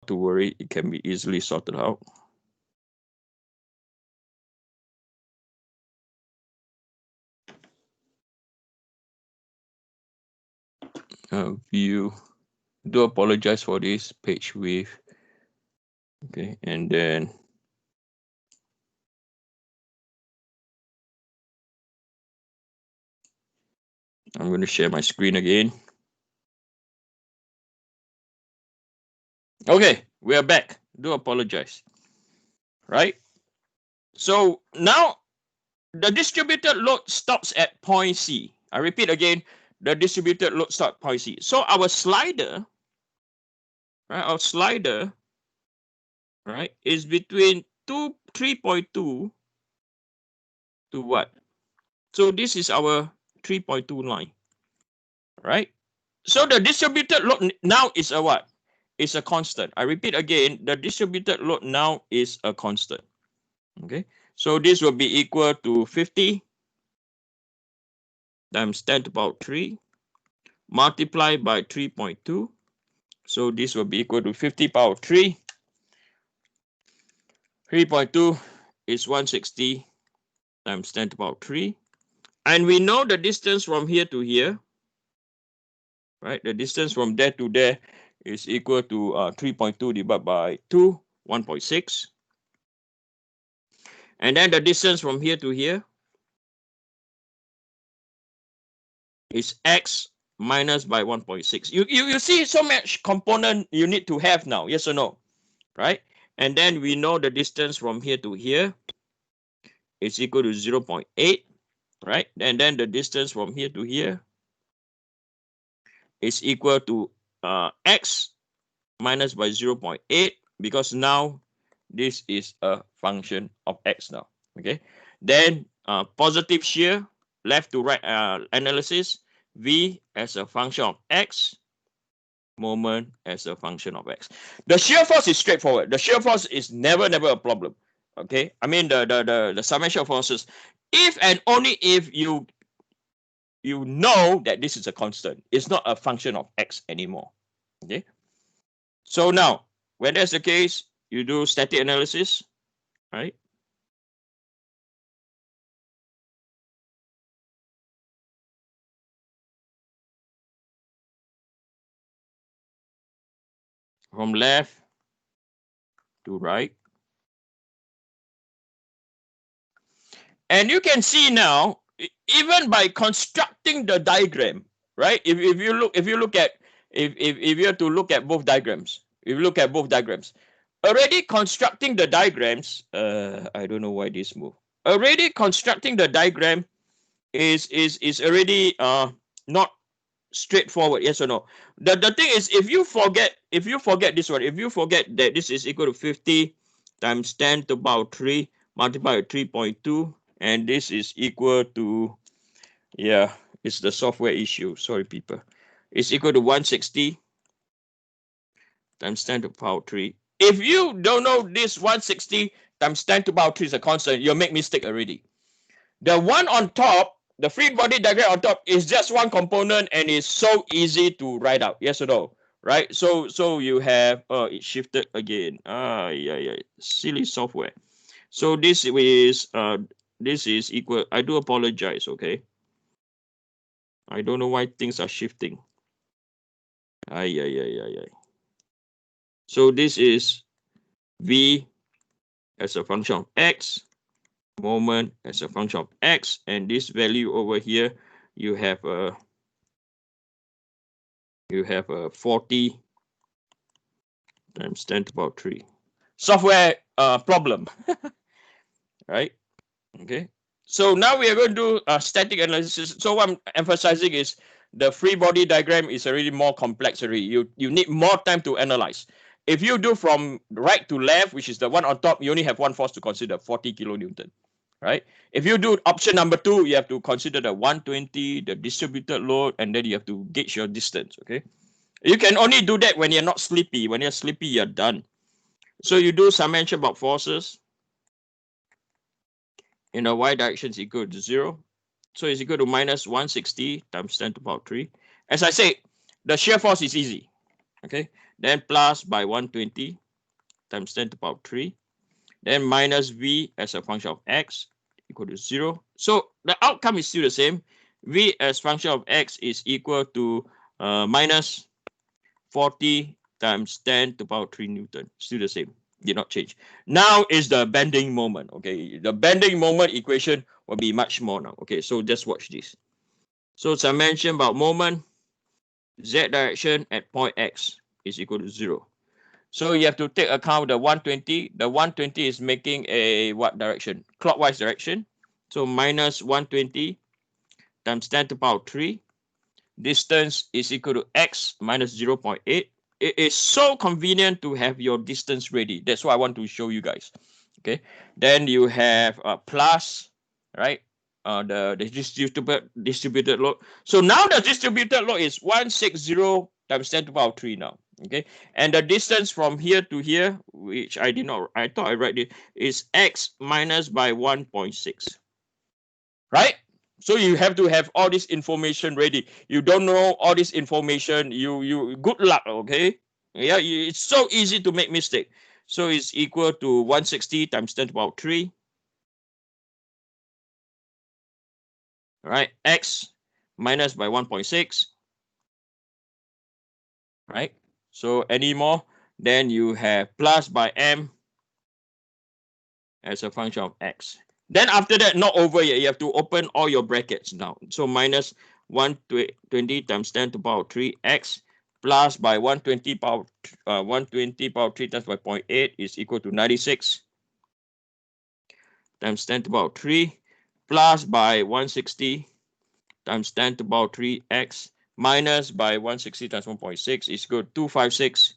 to worry. It can be easily sorted out. View. Do apologize for this page width. Okay, and then I'm going to share my screen again. Okay, we are back. Do apologize. Right? So now the distributed load stops at point C. I repeat again, the distributed load stops at point C. So our slider, right? Our slider, right, is between 3.2 to what? So this is our 3.2 line, right? So the distributed load now is a what? It's a constant. I repeat again, the distributed load now is a constant. Okay, so this will be equal to 50 times 10 to the power 3 multiplied by 3.2. So this will be equal to 50 power 3. 3.2 is 160 times 10 to the power 3. And we know the distance from here to here, right? The distance from there to there is equal to 3.2 divided by 2, 1.6. And then the distance from here to here is x minus by 1.6. You see so much component you need to have now, yes or no? Right? And then we know the distance from here to here is equal to 0.8, right? And then the distance from here to here is equal to x minus by 0.8, because now this is a function of x now. Okay, then positive shear, left to right analysis, V as a function of x, moment as a function of x. The shear force is straightforward. The shear force is never a problem. Okay, I mean the summation of forces, if and only if you know that this is a constant. It's not a function of x anymore. Okay, so now when that's the case, you do static analysis, right? From left to right. And you can see now, even by constructing the diagram, right? If you look at if you have to look at both diagrams, already constructing the diagrams, I don't know why this move. Already constructing the diagram is already not straightforward, yes or no? The thing is, if you forget this one, if you forget that this is equal to 50 times 10 to the power 3 multiplied by 3.2, and this is equal to, yeah, it's the software issue, sorry people, it's equal to 160 times 10 to the power 3. If you don't know this 160 times 10 to the power 3 is a constant, you'll make mistake already. The one on top, the free body diagram on top, is just one component and is so easy to write out, yes or no? Right? So you have it shifted again. Yeah, silly software. So this is equal. I do apologize, okay? I don't know why things are shifting. So this is V as a function of x, moment as a function of x, and this value over here, you have a 40 times 10 to the power 3. Software problem, right? Okay. So now we are going to do a static analysis. So what I'm emphasizing is the free body diagram is already more complex already. You need more time to analyze. If you do from right to left, which is the one on top, you only have one force to consider, 40 kilonewton, right? If you do option number 2, you have to consider the 120, the distributed load, and then you have to gauge your distance, okay? You can only do that when you're not sleepy. When you're sleepy, you're done. So you do summation about forces. In the y direction is equal to 0. So it's equal to minus 160 times 10 to the power 3. As I said, the shear force is easy. Okay. then plus by 120 times 10 to the power 3, then minus v as a function of x equal to 0. So the outcome is still the same. V as function of x is equal to minus 40 times 10 to the power 3 Newton. Still the same, did not change. Now is the bending moment. Okay, the bending moment equation will be much more now. Okay, so just watch this. So as I mentioned about moment, z direction at point x is equal to 0. So you have to take account the 120. The 120 is making a what direction? Clockwise direction. So minus 120 times 10 to the power 3. Distance is equal to x minus 0.8. It is so convenient to have your distance ready. That's what I want to show you guys. Okay. Then you have a plus, right? The distributed load. So now the distributed load is 160 times 10 to the power 3 now. Okay. And the distance from here to here, which I thought I read it, is x minus by 1.6. Right? So you have to have all this information ready. You don't know all this information, you good luck, okay? Yeah, it's so easy to make mistake. So it's equal to 160 times 10 to the power 3. Right? X minus by 1.6. Right? So any more, then you have plus by m as a function of x. Then after that, not over yet. You have to open all your brackets now. So minus 120 times 10 to the power 3 x plus by 120 power 3 times by 0.8 is equal to 96 times 10 to the power 3 plus by 160 times 10 to the power 3 x minus by 160 times 1.6 is equal to 256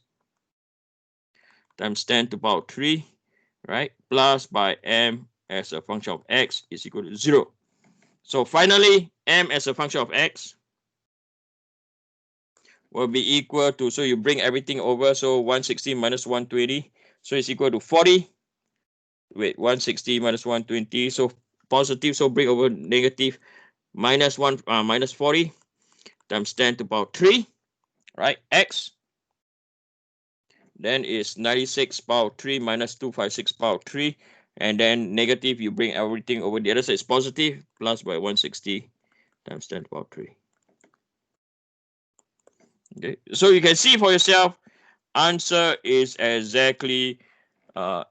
times 10 to the power 3, right? Plus by m as a function of x is equal to 0. So finally, m as a function of x will be equal to, so you bring everything over, so 160 minus 120, so it's equal to 40. Wait, 160 minus 120, so positive, so bring over negative, minus 40 times 10 to the power 3, right? X. Then is 96 power 3 minus 256 power 3. And then negative, you bring everything over. The other side is positive, plus by 160 times 10 to the power 3. Okay, so you can see for yourself, answer is exactly the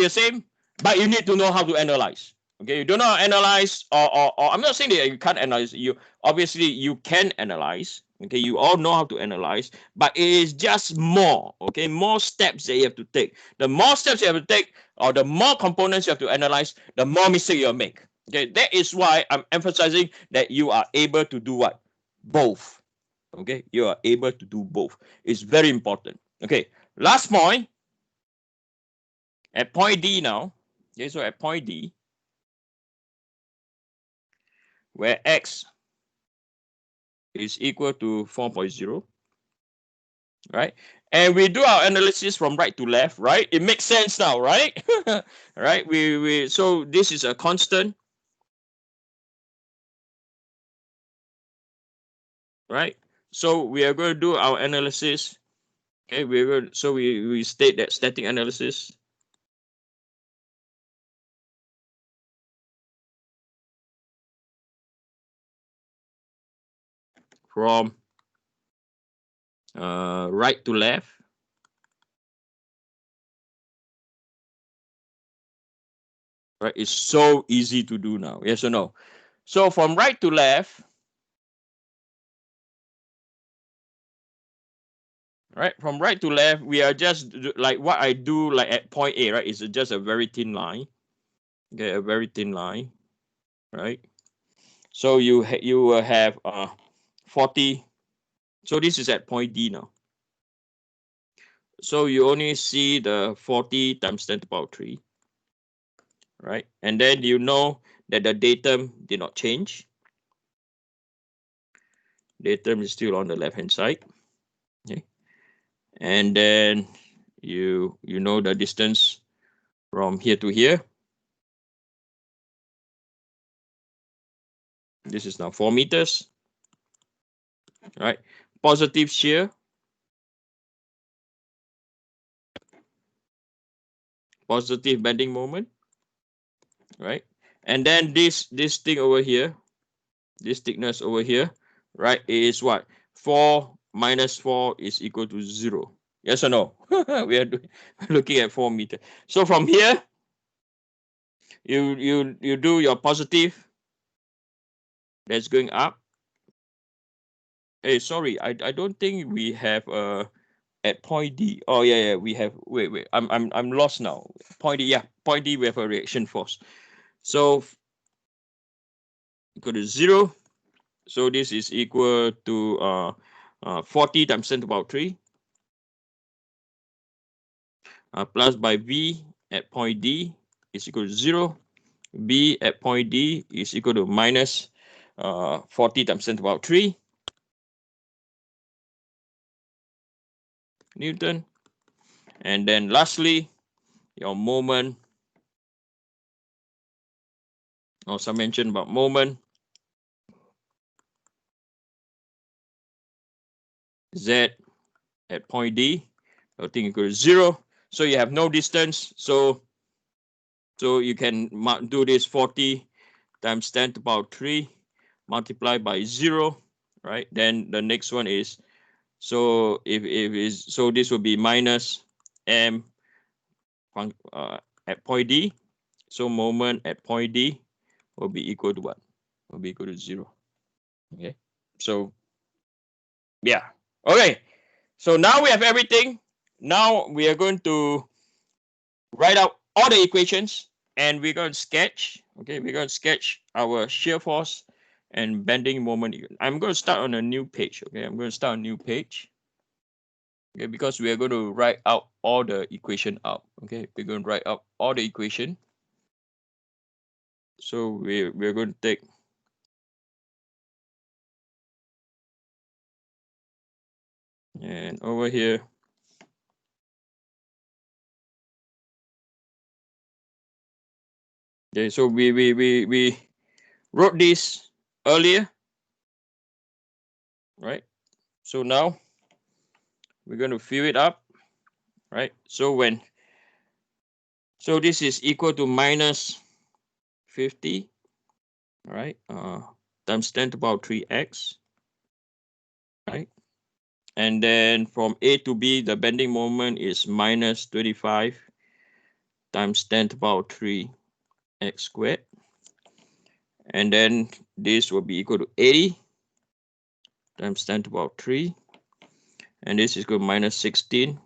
same, but you need to know how to analyze. Okay, you don't know how to analyze, or I'm not saying that you can't analyze. You obviously you can analyze. Okay, you all know how to analyze, but it is just more. Okay, more steps that you have to take. The more steps you have to take, or the more components you have to analyze, the more mistake you'll make. Okay, that is why I'm emphasizing that you are able to do what? Both. Okay, you are able to do both. It's very important. Okay, last point. At point D now, okay, so at point D, where x is equal to 4.0, right? And we do our analysis from right to left, right? It makes sense now, right? Right? So this is a constant, right? So we are going to do our analysis. Okay, we state that static analysis from right to left, right? It's so easy to do now. Yes or no? So from right to left, right? From right to left, we are just like what I do like at point A, right? It's just a very thin line. Okay, a very thin line, right? So you will have 40. So this is at point D now. So you only see the 40 times 10 to the power 3, right? And then you know that the datum did not change. Datum is still on the left-hand side. Okay. And then you know the distance from here to here. This is now 4 meters. Right? Positive shear positive bending moment, right? And then this thing over here, this thickness over here, right, is what? 4 minus 4 is equal to 0. Yes or no? We are looking at 4 meters. So from here, you do your positive. That's going up. Hey, sorry, I don't think we have at point D. Oh yeah, we have. Wait. I'm lost now. Point D, yeah, point D. We have a reaction force. So equal to 0. So this is equal to 40 times 10 to the power 3 plus by V at point D is equal to 0. B at point D is equal to minus 40 times 10 to the power 3 Newton. And then lastly, your moment, or some mention about moment, Z at point D, I think equal to 0. So you have no distance. So you can do this 40 times 10 to the power 3 multiplied by 0, right? Then the next one is, so if is, so this will be minus m at point D. So moment at point D will be equal to what? Will be equal to 0. Okay. So yeah. Okay. So now we have everything. Now we are going to write out all the equations, and we're going to sketch. Okay, we're going to sketch our shear force and bending moment. I'm going to start on a new page. Okay, I'm going to start a new page. Okay, because we are going to write out all the equation out. Okay, we're going to write out all the equation. So we're going to take and over here. Okay, so we wrote this earlier, right? So now we're going to fill it up, right? So this is equal to minus 50, right? Times 10 to the power 3x, right? And then from A to B, the bending moment is minus 25 times 10 to the power 3x squared. And then this will be equal to 80 times 10 to the power 3. And this is equal to minus 16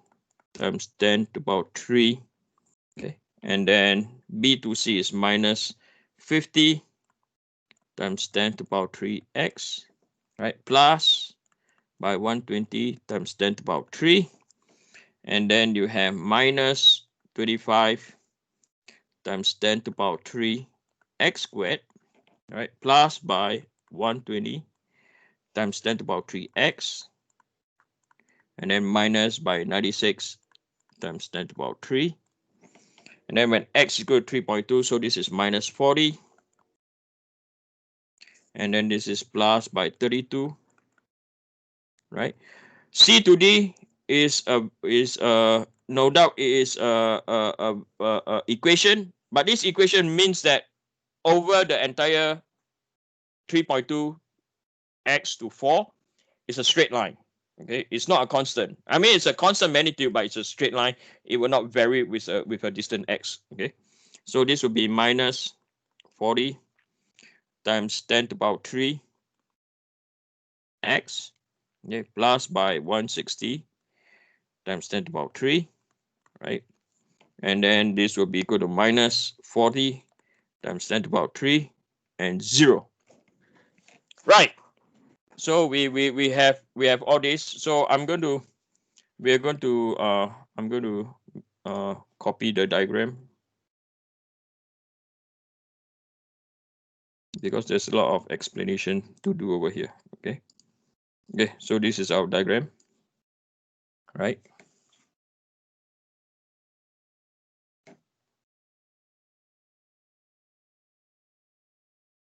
times 10 to the power 3. Okay. And then B to C is minus 50 times 10 to the power 3x, right? Plus by 120 times 10 to the power 3. And then you have minus 25 times 10 to the power 3 x squared, right? Plus by 120 times 10 to the power 3 x. And then minus by 96 times 10 to the power 3. And then when x is equal to 3.2, so this is minus 40. And then this is plus by 32, right? C to D is no doubt is a equation, but this equation means that over the entire 3.2 x to 4 is a straight line. Okay, it's not a constant. I mean, it's a constant magnitude, but it's a straight line. It will not vary with a distant x. Okay, so this will be minus 40 times 10 to the power 3 x, okay, plus by 160 times 10 to the power 3, right? And then this will be equal to minus 40 times 10 to the power 3 and 0. Right. So we have all this. So I'm going to copy the diagram because there's a lot of explanation to do over here. Okay. Okay. So this is our diagram, right?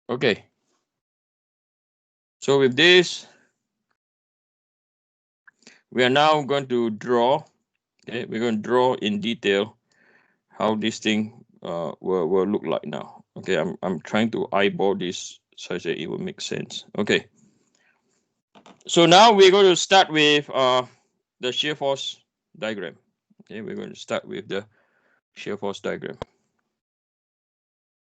Okay. So with this, we are now going to draw. Okay, we're going to draw in detail how this thing will look like now. Okay, I'm trying to eyeball this such that it will make sense. Okay. So now we're going to start with the shear force diagram. Okay, we're going to start with the shear force diagram.